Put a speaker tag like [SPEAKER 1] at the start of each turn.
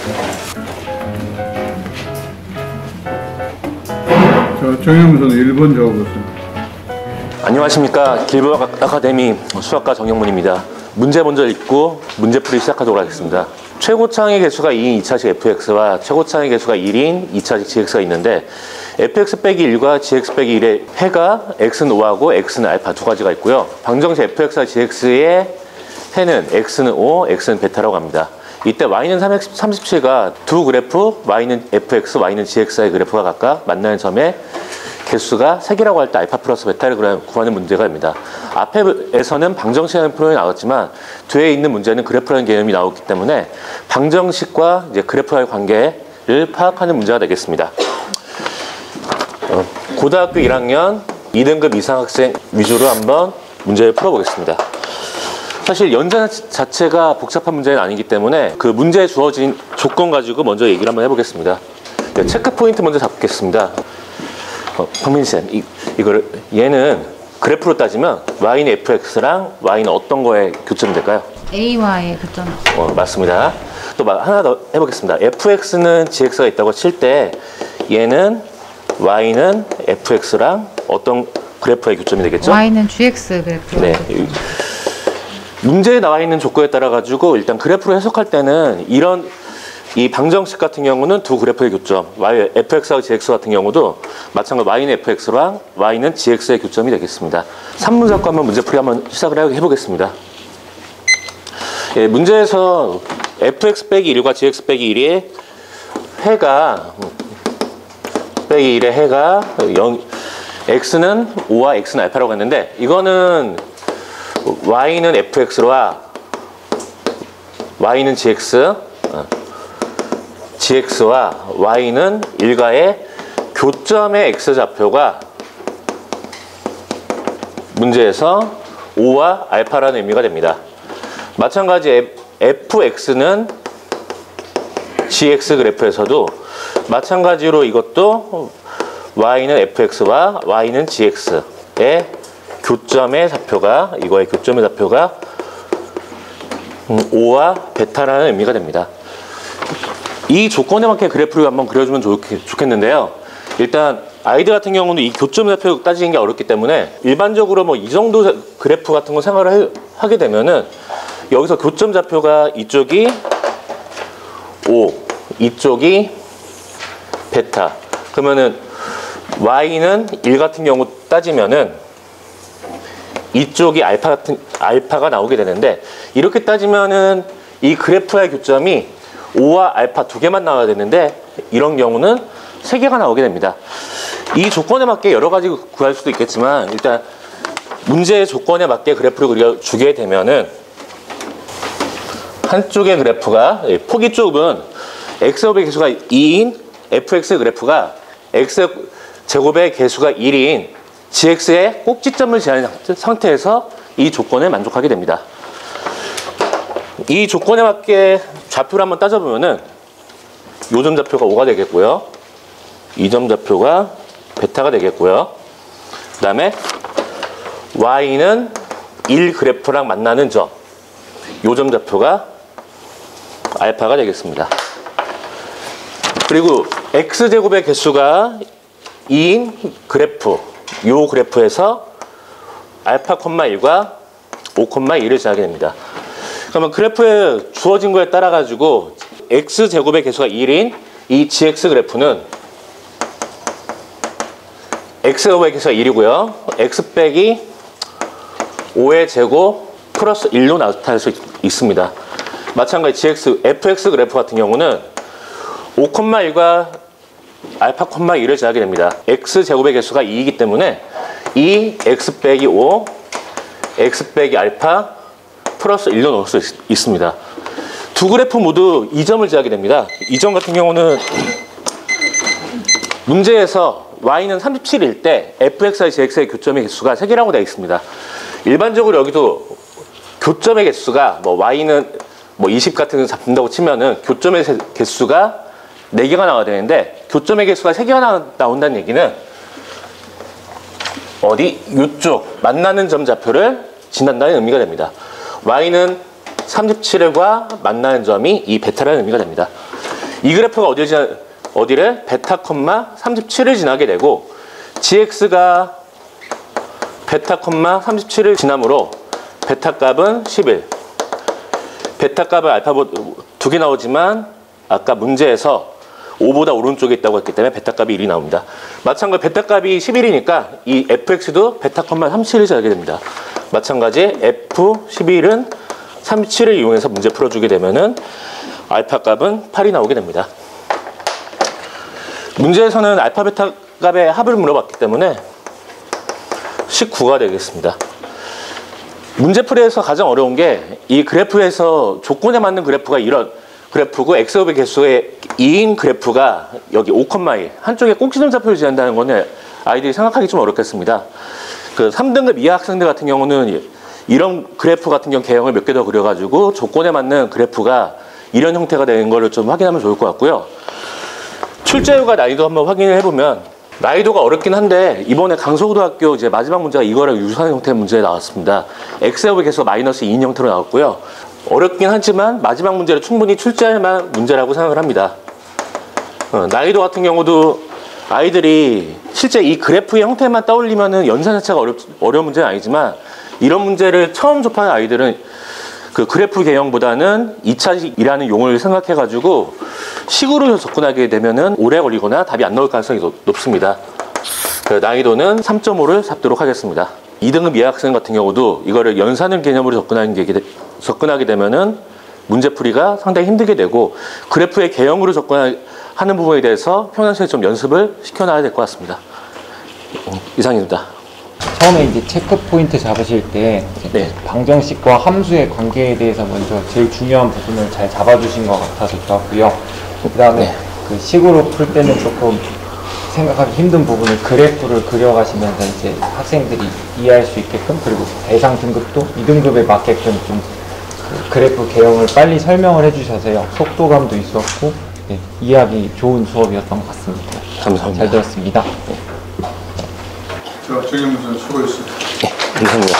[SPEAKER 1] 자, 정영문 선수 1번 적어보세요.
[SPEAKER 2] 안녕하십니까. 길보학 아카데미 수학과 정영문입니다. 문제 먼저 읽고 문제풀이 시작하도록 하겠습니다. 최고차항의 개수가 2인 2차식 fx와 최고차항의 개수가 1인 2차식 gx가 있는데 fx 빼기 1과 gx 빼기 1의 해가 x는 5하고 x는 알파 두 가지가 있고요. 방정식 fx와 gx의 해는 x는 5, x는 베타라고 합니다. 이때 y는 37가 두 그래프 y는 fx, y는 gx의 그래프가 각각 만나는 점의 개수가 3개라고 할 때 알파 플러스 베타를 구하는 문제가 됩니다. 앞에서는 방정식이라는 표현이 나왔지만 뒤에 있는 문제는 그래프라는 개념이 나오기 때문에 방정식과 이제 그래프와의 관계를 파악하는 문제가 되겠습니다. 고등학교 1학년 2등급 이상 학생 위주로 한번 문제를 풀어보겠습니다. 사실 연산 자체가 복잡한 문제는 아니기 때문에 그 문제에 주어진 조건 가지고 먼저 얘기를 한번 해보겠습니다. 네, 체크 포인트 먼저 잡겠습니다. 박민희쌤, 얘는 그래프로 따지면 y는 fx랑 y는 어떤 거에 교점이 될까요?
[SPEAKER 3] a와의 교점.
[SPEAKER 2] 맞습니다. 또 하나 더 해보겠습니다. fx는 gx가 있다고 칠 때 얘는 y는 fx랑 어떤 그래프의 교점이 되겠죠?
[SPEAKER 3] y는 gx 그래프.
[SPEAKER 2] 네. 문제에 나와 있는 조건에 따라 가지고 일단 그래프로 해석할 때는 이 방정식 같은 경우는 두 그래프의 교점, fx하고 gx 같은 경우도 마찬가지로 y는 fx랑 y는 gx의 교점이 되겠습니다. 3문제과 한번 문제풀이 한번 시작을 해보겠습니다. 예, 문제에서 fx 빼기 1과 gx 빼기 1의 해가 빼기 1의 해가 x는 5와 x는 알파라고 했는데 이거는 y는 fx와 y는 gx와 y는 일가의 교점의 x좌표가 문제에서 5와 알파라는 의미가 됩니다. 마찬가지 fx는 gx 그래프에서도 마찬가지로 이것도 y는 fx와 y는 gx의 교점의 좌표가 이거의 교점의 좌표가 5와 베타라는 의미가 됩니다. 이 조건에 맞게 그래프를 한번 그려주면 좋겠는데요. 일단 아이들 같은 경우는 이 교점 좌표 따지는 게 어렵기 때문에 일반적으로 뭐 이 정도 그래프 같은 거 생각을 하게 되면은 여기서 교점 좌표가 이쪽이 5, 이쪽이 베타. 그러면은 y는 1 같은 경우 따지면은 이쪽이 알파가 나오게 되는데 이렇게 따지면은 이 그래프의 교점이 5와 알파 두 개만 나와야 되는데 이런 경우는 3개가 나오게 됩니다. 이 조건에 맞게 여러 가지 구할 수도 있겠지만 일단 문제의 조건에 맞게 그래프를 그려주게 되면은 한쪽의 그래프가 폭이 좁은 x제곱의 개수가 2인 fx 그래프가 x제곱의 개수가 1인 gx의 꼭지점을 제한 상태에서 이 조건에 만족하게 됩니다. 이 조건에 맞게 좌표를 한번 따져보면은 요 점 좌표가 5가 되겠고요. 이 점 좌표가 베타가 되겠고요. 그 다음에 y는 1 그래프랑 만나는 점, 요 점 좌표가 알파가 되겠습니다. 그리고 x제곱의 개수가 2인 그래프, 요 그래프에서 알파, 1과 5,1을 지나게 됩니다. 그러면 그래프에 주어진 거에 따라 가지고 x제곱의 개수가 1인 이 gx 그래프는 x제곱의 개수가 1이고요. x 빼기 5의 제곱 플러스 1로 나타낼 수 있습니다. 마찬가지 fx 그래프 같은 경우는 5,1과 알파, 1을 지나게 됩니다. x제곱의 개수가 2이기 때문에 이 x 빼기 5, x 빼기 알파 플러스 1로 넣을 수 있습니다. 두 그래프 모두 이 점을 지하게 됩니다. 이 점 같은 경우는 문제에서 y는 37일 때 fx와 gx의 교점의 개수가 3개라고 되어 있습니다. 일반적으로 여기도 교점의 개수가 y는 20 같은 거 잡힌다고 치면은 교점의 개수가 4개가 나와야 되는데 교점의 개수가 3개가 나온다는 얘기는 이쪽 만나는 점 좌표를 지난다는 의미가 됩니다. y는 37과 만나는 점이 이 베타라는 의미가 됩니다. 이 그래프가 어디를 베타 콤마 37을 지나게 되고 gx가 베타 콤마 37을 지나므로 베타 값은 11. 베타 값은 알파 두 개 나오지만 아까 문제에서 5보다 오른쪽에 있다고 했기 때문에 베타 값이 1이 나옵니다. 마찬가지로 베타 값이 11이니까 이 fx도 베타 콤마 37을 지나게 됩니다. 마찬가지 f11은 37을 이용해서 문제 풀어주게 되면은 알파 값은 8이 나오게 됩니다. 문제에서는 알파 베타 값의 합을 물어봤기 때문에 19가 되겠습니다. 문제풀이에서 가장 어려운 게 이 그래프에서 조건에 맞는 그래프가 이런 그래프고 x업의 개수의 2인 그래프가 여기 5,1 한쪽에 꼭지점 좌표를 지한다는 거는 아이들이 생각하기 좀 어렵겠습니다. 그 3등급 이하 학생들 같은 경우는 이런 그래프 같은 경우 개형을 몇 개 더 그려가지고 조건에 맞는 그래프가 이런 형태가 되는 거를 좀 확인하면 좋을 것 같고요. 출제율과 난이도 한번 확인을 해보면 난이도가 어렵긴 한데 이번에 강서고등학교 이제 마지막 문제가 이거랑 유사한 형태의 문제가 나왔습니다. x제곱의 개수가 마이너스 2인 형태로 나왔고요. 어렵긴 하지만 마지막 문제를 충분히 출제할 만한 문제라고 생각을 합니다. 난이도 같은 경우도 아이들이 실제 이 그래프의 형태만 떠올리면은 연산 자체가 어려운 문제는 아니지만 이런 문제를 처음 접하는 아이들은 그 그래프 개형보다는 2차식이라는 용어를 생각해가지고 식으로 접근하게 되면은 오래 걸리거나 답이 안 나올 가능성이 높습니다. 난이도는 3.5를 잡도록 하겠습니다. 2등급 이하 학생 같은 경우도 이거를 연산을 개념으로 접근하게 되면은 문제풀이가 상당히 힘들게 되고 그래프의 개형으로 접근하는 부분에 대해서 평상시에 좀 연습을 시켜놔야 될 것 같습니다. 이상입니다.
[SPEAKER 4] 처음에 이제 체크 포인트 잡으실 때
[SPEAKER 2] 네.
[SPEAKER 4] 방정식과 함수의 관계에 대해서 먼저 제일 중요한 부분을 잘 잡아주신 것 같아서 좋았고요. 그 다음에
[SPEAKER 2] 네.
[SPEAKER 4] 그 식으로 풀 때는 조금 생각하기 힘든 부분을 그래프를 그려가시면서 이제 학생들이 이해할 수 있게끔 그리고 대상 등급도 2등급에 맞게끔 좀 그 그래프 개형을 빨리 설명을 해주셔서요. 속도감도 있었고 네, 이해하기 좋은 수업이었던 것 같습니다.
[SPEAKER 2] 감사합니다.
[SPEAKER 4] 잘 들었습니다.
[SPEAKER 1] 자, 정영문 선수 수고했습니다.
[SPEAKER 2] 네, 감사합니다.